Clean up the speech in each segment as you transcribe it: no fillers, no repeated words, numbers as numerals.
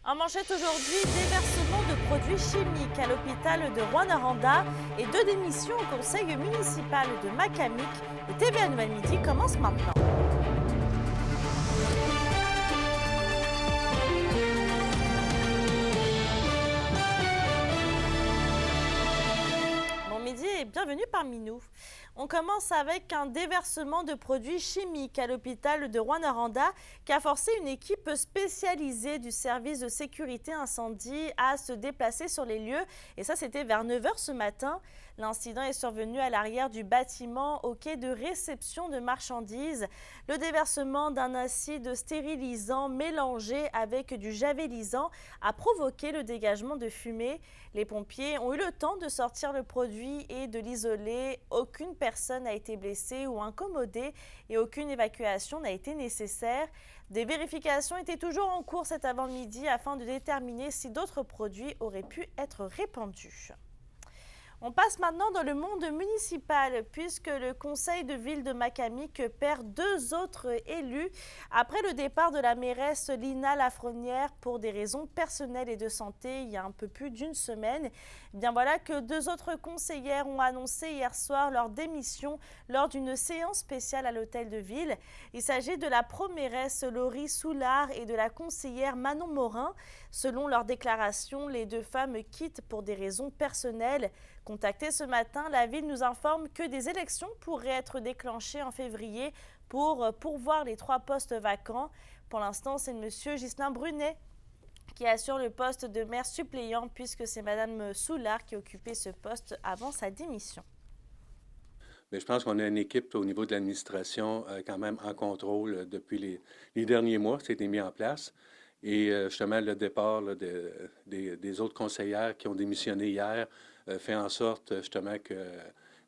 En manchette aujourd'hui, déversement de produits chimiques à l'hôpital de Rouyn-Noranda et 2 démissions au conseil municipal de Macamic. Le TVA Nouvelle Midi commence maintenant. Bon midi et bienvenue parmi nous. On commence avec un déversement de produits chimiques à l'hôpital de Rouyn-Noranda qui a forcé une équipe spécialisée du service de sécurité incendie à se déplacer sur les lieux. Et ça, c'était vers 9 h ce matin. L'incident est survenu à l'arrière du bâtiment au quai de réception de marchandises. Le déversement d'un acide stérilisant mélangé avec du javelisant a provoqué le dégagement de fumée. Les pompiers ont eu le temps de sortir le produit et de l'isoler. Aucune personne n'a été blessée ou incommodée et aucune évacuation n'a été nécessaire. Des vérifications étaient toujours en cours cet avant-midi afin de déterminer si d'autres produits auraient pu être répandus. On passe maintenant dans le monde municipal puisque le conseil de ville de Macamic perd 2 autres élus après le départ de la mairesse Lina Lafrenière pour des raisons personnelles et de santé il y a un peu plus d'une semaine. Bien voilà que 2 autres conseillères ont annoncé hier soir leur démission lors d'une séance spéciale à l'hôtel de ville. Il s'agit de la pro-mairesse Laurie Soulard et de la conseillère Manon Morin. Selon leur déclaration, les 2 femmes quittent pour des raisons personnelles. Contactée ce matin, la ville nous informe que des élections pourraient être déclenchées en février pour pourvoir les 3 postes vacants. Pour l'instant, c'est M. Ghislain Brunet qui assure le poste de maire suppléant puisque c'est Mme Soulard qui occupait ce poste avant sa démission. Mais je pense qu'on a une équipe au niveau de l'administration quand même en contrôle depuis les derniers mois. C'était mis en place. Et justement, le départ là, des autres conseillères qui ont démissionné hier fait en sorte justement que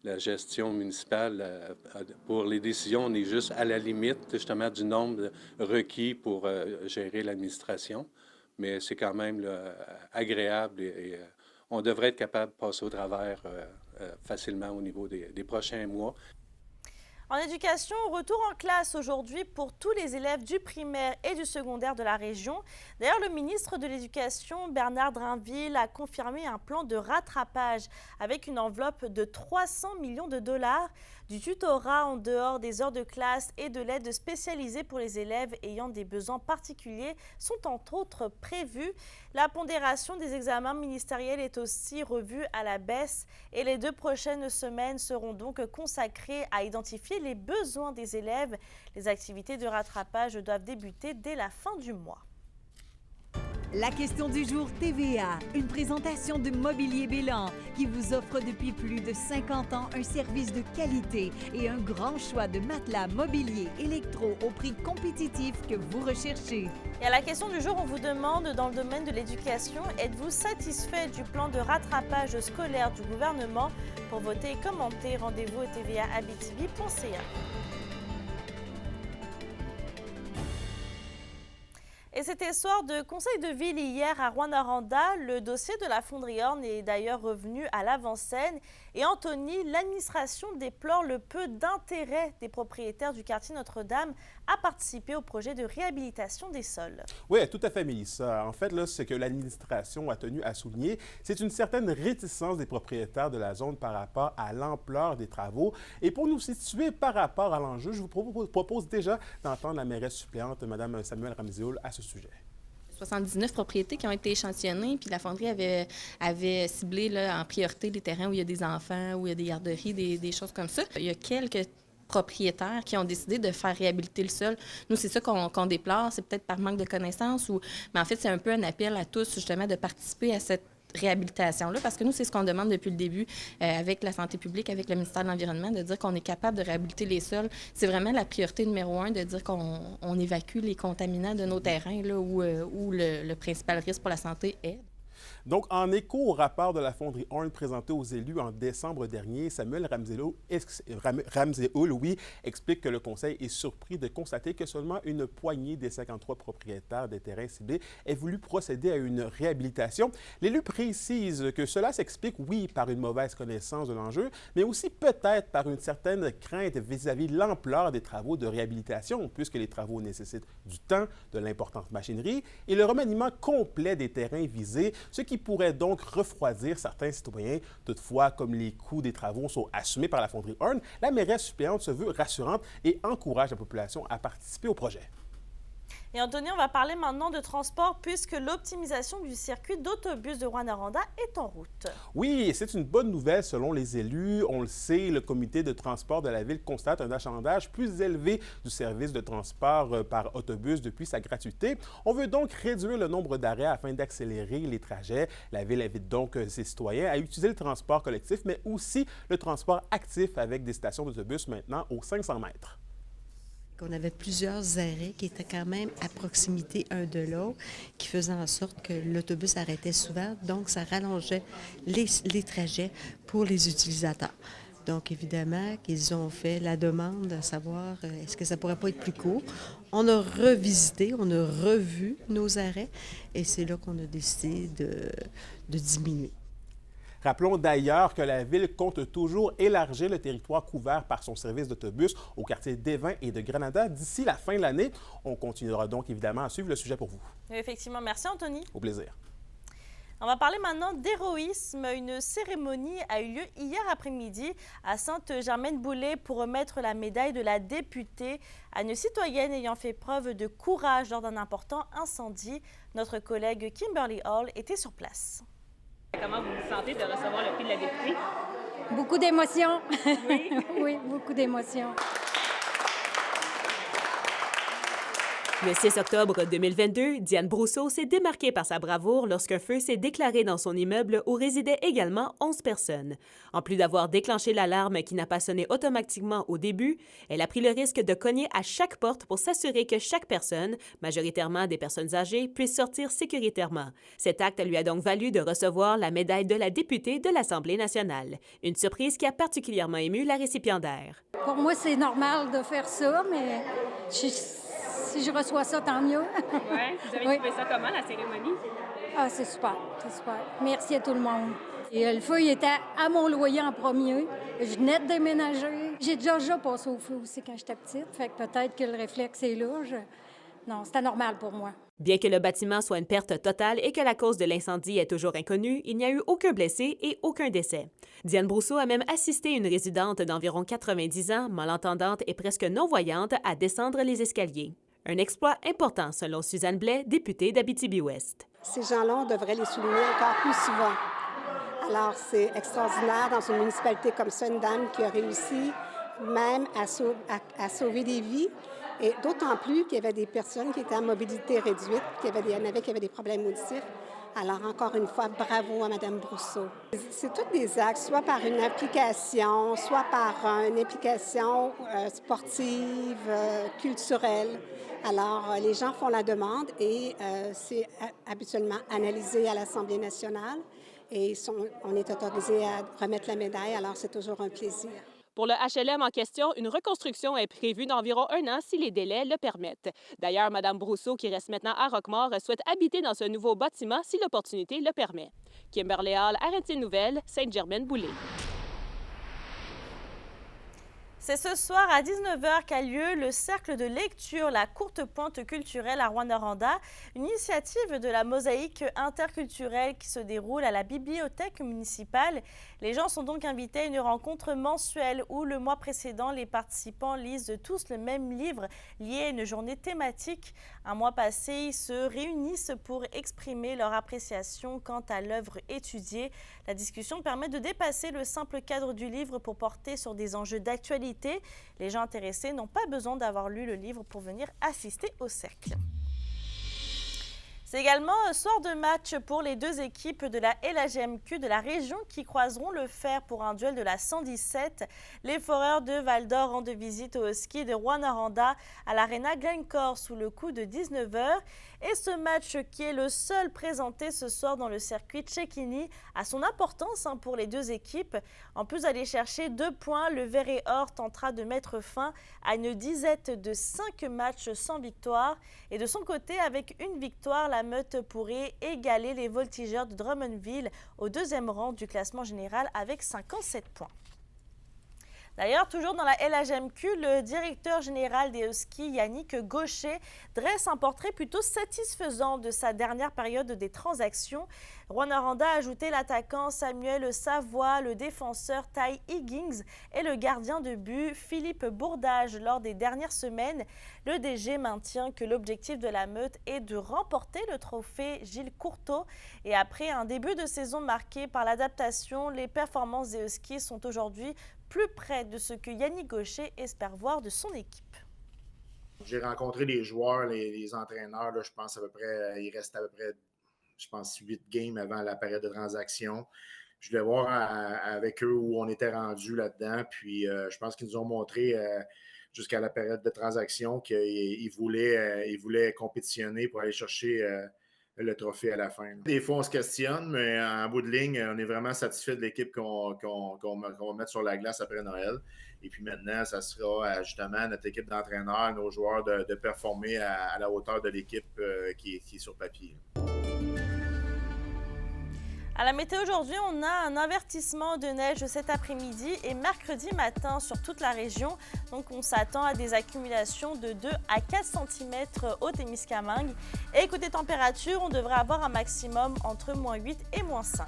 la gestion municipale pour les décisions, on est juste à la limite justement du nombre requis pour gérer l'administration. Mais c'est quand même là, agréable et on devrait être capable de passer au travers facilement au niveau des prochains mois. En éducation, retour en classe aujourd'hui pour tous les élèves du primaire et du secondaire de la région. D'ailleurs, le ministre de l'Éducation, Bernard Drinville, a confirmé un plan de rattrapage avec une enveloppe de 300 millions de dollars. Du tutorat en dehors des heures de classe et de l'aide spécialisée pour les élèves ayant des besoins particuliers sont entre autres prévus. La pondération des examens ministériels est aussi revue à la baisse et les 2 prochaines semaines seront donc consacrées à identifier les besoins des élèves. Les activités de rattrapage doivent débuter dès la fin du mois. La question du jour TVA, une présentation de Mobilier Bélan qui vous offre depuis plus de 50 ans un service de qualité et un grand choix de matelas, mobilier, électro au prix compétitif que vous recherchez. Et à la question du jour, on vous demande dans le domaine de l'éducation, êtes-vous satisfait du plan de rattrapage scolaire du gouvernement? Pour voter et commenter, rendez-vous au tva-abitibi.ca. Et c'était soir de conseil de ville hier à Rouyn-Noranda. Le dossier de la fonderie Orne est d'ailleurs revenu à l'avant-scène. Et Anthony, l'administration déplore le peu d'intérêt des propriétaires du quartier Notre-Dame à participer au projet de réhabilitation des sols. Oui, tout à fait, Mélissa. En fait, là, ce que l'administration a tenu à souligner, c'est une certaine réticence des propriétaires de la zone par rapport à l'ampleur des travaux. Et pour nous situer par rapport à l'enjeu, je vous propose déjà d'entendre la mairesse suppléante, Mme Samuel Ramzioul, à ce sujet. 79 propriétés qui ont été échantillonnées, puis la fonderie avait ciblé là, en priorité les terrains où il y a des enfants, où il y a des garderies, des choses comme ça. Il y a quelques propriétaires qui ont décidé de faire réhabiliter le sol. Nous, c'est ça qu'on déplore, c'est peut-être par manque de connaissances, mais en fait, c'est un peu un appel à tous, justement, de participer à cette réhabilitation-là, parce que nous, c'est ce qu'on demande depuis le début avec la santé publique, avec le ministère de l'Environnement, de dire qu'on est capable de réhabiliter les sols. C'est vraiment la priorité numéro 1, de dire qu'on évacue les contaminants de nos terrains, là, où le principal risque pour la santé est. Donc, en écho au rapport de la fonderie Horn présenté aux élus en décembre dernier, Samuel Ramsey-Hull, explique que le conseil est surpris de constater que seulement une poignée des 53 propriétaires des terrains ciblés ait voulu procéder à une réhabilitation. L'élu précise que cela s'explique, oui, par une mauvaise connaissance de l'enjeu, mais aussi peut-être par une certaine crainte vis-à-vis de l'ampleur des travaux de réhabilitation, puisque les travaux nécessitent du temps, de l'importante machinerie et le remaniement complet des terrains visés, ce qui pourrait donc refroidir certains citoyens. Toutefois, comme les coûts des travaux sont assumés par la fonderie Horn, la mairesse suppléante se veut rassurante et encourage la population à participer au projet. Et Anthony, on va parler maintenant de transport puisque l'optimisation du circuit d'autobus de Rouyn-Noranda est en route. Oui, c'est une bonne nouvelle selon les élus. On le sait, le comité de transport de la ville constate un achalandage plus élevé du service de transport par autobus depuis sa gratuité. On veut donc réduire le nombre d'arrêts afin d'accélérer les trajets. La ville invite donc ses citoyens à utiliser le transport collectif, mais aussi le transport actif avec des stations d'autobus maintenant aux 500 mètres. On avait plusieurs arrêts qui étaient quand même à proximité un de l'autre, qui faisaient en sorte que l'autobus arrêtait souvent, donc ça rallongeait les trajets pour les utilisateurs. Donc, évidemment, qu'ils ont fait la demande à savoir est-ce que ça pourrait pas être plus court. On a revisité, on a revu nos arrêts et c'est là qu'on a décidé de diminuer. Rappelons d'ailleurs que la ville compte toujours élargir le territoire couvert par son service d'autobus au quartier d'Évin et de Granada d'ici la fin de l'année. On continuera donc évidemment à suivre le sujet pour vous. Effectivement, merci Anthony. Au plaisir. On va parler maintenant d'héroïsme. Une cérémonie a eu lieu hier après-midi à Sainte-Germaine-Boulay pour remettre la médaille de la députée à une citoyenne ayant fait preuve de courage lors d'un important incendie. Notre collègue Kimberly Hall était sur place. Comment vous vous sentez de recevoir le prix de la députée? Beaucoup d'émotions. Oui? Oui, beaucoup d'émotions. Le 6 octobre 2022, Diane Brousseau s'est démarquée par sa bravoure lorsqu'un feu s'est déclaré dans son immeuble où résidaient également 11 personnes. En plus d'avoir déclenché l'alarme qui n'a pas sonné automatiquement au début, elle a pris le risque de cogner à chaque porte pour s'assurer que chaque personne, majoritairement des personnes âgées, puisse sortir sécuritairement. Cet acte lui a donc valu de recevoir la médaille de la députée de l'Assemblée nationale. Une surprise qui a particulièrement ému la récipiendaire. Pour moi, c'est normal de faire ça, mais si je reçois ça, tant mieux. Oui. Vous avez trouvé ça comment, la cérémonie? Ah, c'est super, c'est super. Merci à tout le monde. Et le feu, il était à mon loyer en premier. Je venais de déménager. J'ai déjà passé au feu aussi quand j'étais petite. Fait que peut-être que le réflexe est là. Non, c'était normal pour moi. Bien que le bâtiment soit une perte totale et que la cause de l'incendie est toujours inconnue, il n'y a eu aucun blessé et aucun décès. Diane Brousseau a même assisté une résidente d'environ 90 ans, malentendante et presque non-voyante, à descendre les escaliers. Un exploit important, selon Suzanne Blais, députée d'Abitibi-Ouest. Ces gens-là, on devrait les souligner encore plus souvent. Alors, c'est extraordinaire dans une municipalité comme ça, une dame qui a réussi même à sauver des vies. Et d'autant plus qu'il y avait des personnes qui étaient à mobilité réduite, qu'il y en avait qui avaient des problèmes auditifs. Alors, encore une fois, bravo à Mme Brousseau. C'est tous des actes, soit par une application, soit par une implication sportive, culturelle. Alors, les gens font la demande et c'est habituellement analysé à l'Assemblée nationale et on est autorisé à remettre la médaille, alors c'est toujours un plaisir. Pour le HLM en question, une reconstruction est prévue d'environ 1 an si les délais le permettent. D'ailleurs, Mme Brousseau, qui reste maintenant à Roquemaure, souhaite habiter dans ce nouveau bâtiment si l'opportunité le permet. Kimberly Hall, RNC Nouvelles, Sainte-Germaine-Boulay. C'est ce soir à 19h qu'a lieu le cercle de lecture La Courte Pointe culturelle à Rouyn-Noranda, une initiative de la mosaïque interculturelle qui se déroule à la bibliothèque municipale. Les gens sont donc invités à une rencontre mensuelle où le mois précédent, les participants lisent tous le même livre lié à une journée thématique. Un mois passé, ils se réunissent pour exprimer leur appréciation quant à l'œuvre étudiée. La discussion permet de dépasser le simple cadre du livre pour porter sur des enjeux d'actualité. Les gens intéressés n'ont pas besoin d'avoir lu le livre pour venir assister au cercle. C'est également un soir de match pour les deux équipes de la LHMQ de la région qui croiseront le fer pour un duel de la 117. Les Foreurs de Val-d'Or rendent visite au ski de Rouyn-Noranda à l'Arena Glencore sous le coup de 19h. Et ce match, qui est le seul présenté ce soir dans le circuit Cecchini, a son importance pour les deux équipes. En plus d'aller chercher 2 points, le Vert et Or tentera de mettre fin à une disette de 5 matchs sans victoire. Et de son côté, avec une victoire, la Meute pourrait égaler les Voltigeurs de Drummondville au 2e rang du classement général avec 57 points. D'ailleurs, toujours dans la LHMQ, le directeur général des Huskies, Yannick Gaucher, dresse un portrait plutôt satisfaisant de sa dernière période des transactions. Rwanda a ajouté l'attaquant Samuel Savoie, le défenseur Ty Higgins et le gardien de but Philippe Bourdage lors des dernières semaines. Le DG maintient que l'objectif de la Meute est de remporter le trophée Gilles Courteau. Et après un début de saison marqué par l'adaptation, les performances des Huskies sont aujourd'hui plus près de ce que Yannick Gaucher espère voir de son équipe. J'ai rencontré les joueurs, les entraîneurs, là, je pense à peu près, il reste à peu près, je pense, 8 games avant la période de transaction. Je voulais voir avec eux où on était rendu là-dedans, puis je pense qu'ils nous ont montré jusqu'à la période de transaction qu'ils voulaient compétitionner pour aller chercher le trophée à la fin. Des fois, on se questionne, mais en bout de ligne, on est vraiment satisfait de l'équipe qu'on va mettre sur la glace après Noël. Et puis maintenant, ça sera justement notre équipe d'entraîneurs, nos joueurs de performer à la hauteur de l'équipe qui est sur papier. À la météo aujourd'hui, on a un avertissement de neige cet après-midi et mercredi matin sur toute la région. Donc on s'attend à des accumulations de 2 à 4 cm au Témiscamingue. Et côté température, on devrait avoir un maximum entre -8 et -5.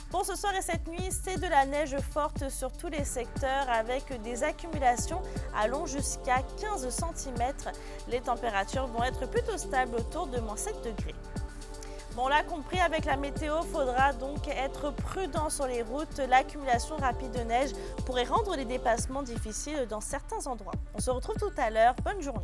Pour ce soir et cette nuit, c'est de la neige forte sur tous les secteurs avec des accumulations allant jusqu'à 15 cm. Les températures vont être plutôt stables autour de -7 degrés. Bon, on l'a compris, avec la météo, il faudra donc être prudent sur les routes. L'accumulation rapide de neige pourrait rendre les dépassements difficiles dans certains endroits. On se retrouve tout à l'heure. Bonne journée.